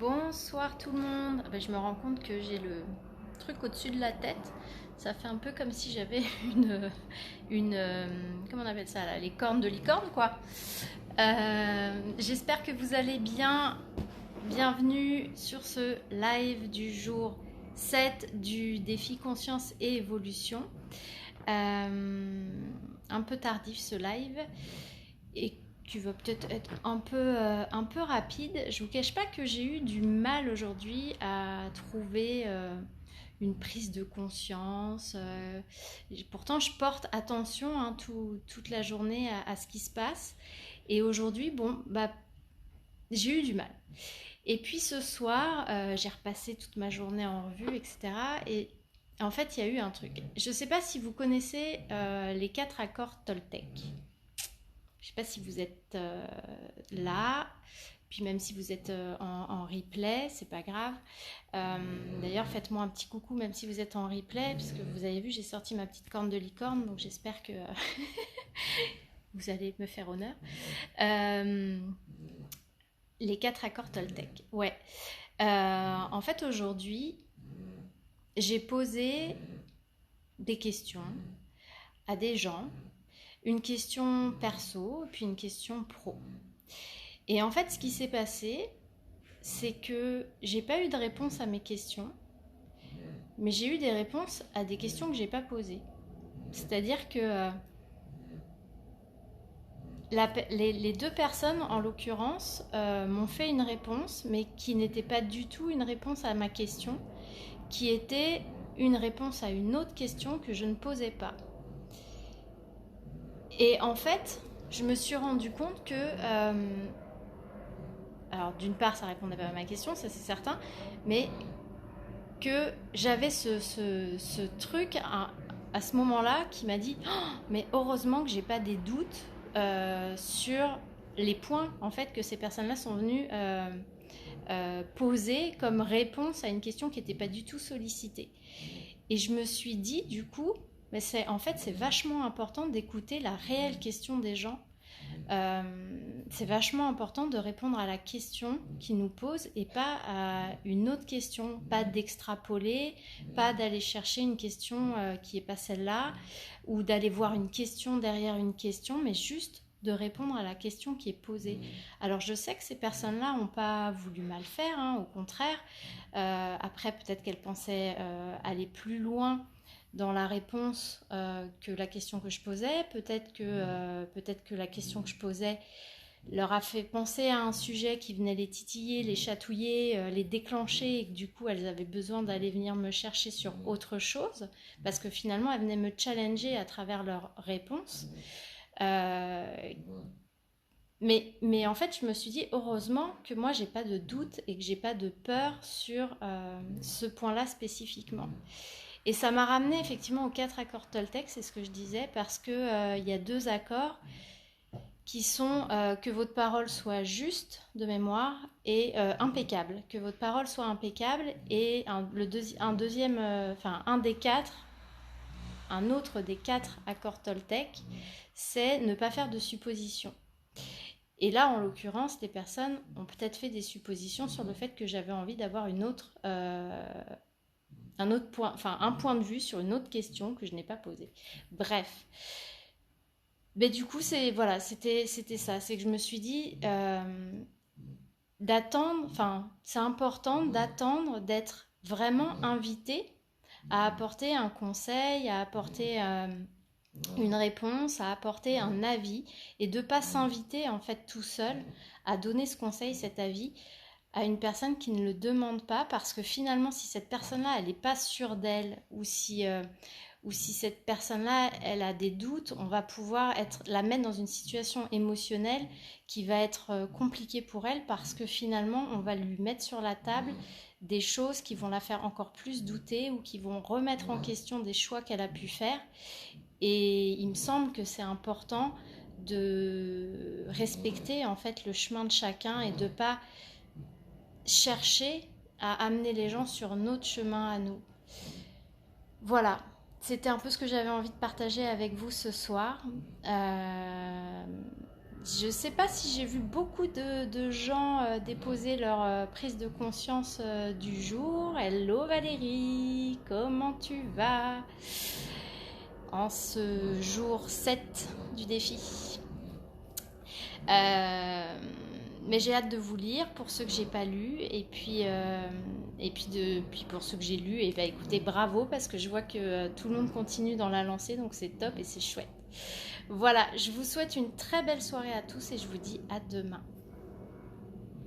Bonsoir tout le monde. Je me rends compte que j'ai le truc au-dessus de la tête. Ça fait un peu comme si j'avais comment on appelle ça là, les cornes de licorne quoi. J'espère que vous allez bien. Bienvenue sur ce live du jour 7 du défi conscience et évolution. Un peu tardif ce live et qui va peut-être être un peu rapide. Je vous cache pas que j'ai eu du mal aujourd'hui à trouver une prise de conscience. Pourtant, je porte attention toute la journée à ce qui se passe. Et aujourd'hui, j'ai eu du mal. Et puis ce soir, j'ai repassé toute ma journée en revue, etc. Et en fait, il y a eu un truc. Je ne sais pas si vous connaissez les 4 accords Toltec. Je ne sais pas si vous êtes là, puis même si vous êtes en replay, c'est pas grave. D'ailleurs, faites-moi un petit coucou même si vous êtes en replay, puisque vous avez vu, j'ai sorti ma petite corne de licorne, donc j'espère que vous allez me faire honneur. Les 4 accords Toltec, ouais. En fait, aujourd'hui, j'ai posé des questions à des gens, une question perso, puis une question pro. Et en fait, ce qui s'est passé, c'est que j'ai pas eu de réponse à mes questions, mais j'ai eu des réponses à des questions que j'ai pas posées. C'est-à-dire que les deux personnes, en l'occurrence, m'ont fait une réponse, mais qui n'était pas du tout une réponse à ma question, qui était une réponse à une autre question que je ne posais pas. Et en fait, je me suis rendu compte que alors d'une part ça répondait pas à ma question, ça c'est certain, mais que j'avais ce truc à ce moment-là qui m'a dit oh, mais heureusement que j'ai pas des doutes sur les points en fait que ces personnes-là sont venues poser comme réponse à une question qui n'était pas du tout sollicitée. Et je me suis dit du coup, mais c'est vachement important d'écouter la réelle question des gens. C'est vachement important de répondre à la question qu'ils nous posent et pas à une autre question, pas d'extrapoler, pas d'aller chercher une question qui n'est pas celle-là, ou d'aller voir une question derrière une question, mais juste de répondre à la question qui est posée. Alors je sais que ces personnes-là n'ont pas voulu mal faire, hein, au contraire. Après, peut-être qu'elles pensaient aller plus loin dans la réponse que la question que je posais. Peut-être que la question que je posais leur a fait penser à un sujet qui venait les titiller, les chatouiller, les déclencher, et que du coup elles avaient besoin d'aller venir me chercher sur autre chose, parce que finalement elles venaient me challenger à travers leurs réponses. Mais en fait, je me suis dit, heureusement que moi, j'ai pas de doute et que j'ai pas de peur sur ce point-là spécifiquement. Et ça m'a ramené effectivement aux 4 accords Toltec, c'est ce que je disais, parce que y a 2 accords qui sont que votre parole soit juste de mémoire et impeccable, que votre parole soit impeccable, et un des 4, un autre des 4 accords Toltec, c'est ne pas faire de suppositions. Et là, en l'occurrence, les personnes ont peut-être fait des suppositions sur le fait que j'avais envie d'avoir un point de vue sur une autre question que je n'ai pas posée. Bref. Mais du coup, c'était ça. C'est que je me suis dit c'est important d'attendre d'être vraiment invité à apporter un conseil, à apporter une réponse, à apporter un avis, et de ne pas s'inviter en fait tout seul à donner ce conseil, cet avis à une personne qui ne le demande pas, parce que finalement si cette personne-là elle n'est pas sûre d'elle, ou si cette personne-là elle a des doutes, on va pouvoir la mettre dans une situation émotionnelle qui va être compliquée pour elle, parce que finalement on va lui mettre sur la table des choses qui vont la faire encore plus douter, ou qui vont remettre en question des choix qu'elle a pu faire. Et il me semble que c'est important de respecter en fait le chemin de chacun, et de ne pas chercher à amener les gens sur notre chemin à nous. Voilà, c'était un peu ce que j'avais envie de partager avec vous ce soir. Je sais pas si j'ai vu beaucoup de gens déposer leur prise de conscience du jour. Hello Valérie, comment tu vas en ce jour 7 du défi? Mais j'ai hâte de vous lire pour ceux que j'ai pas lus puis pour ceux que j'ai lus, et ben écoutez, bravo parce que je vois que tout le monde continue dans la lancée, donc c'est top et c'est chouette. Voilà, je vous souhaite une très belle soirée à tous et je vous dis à demain.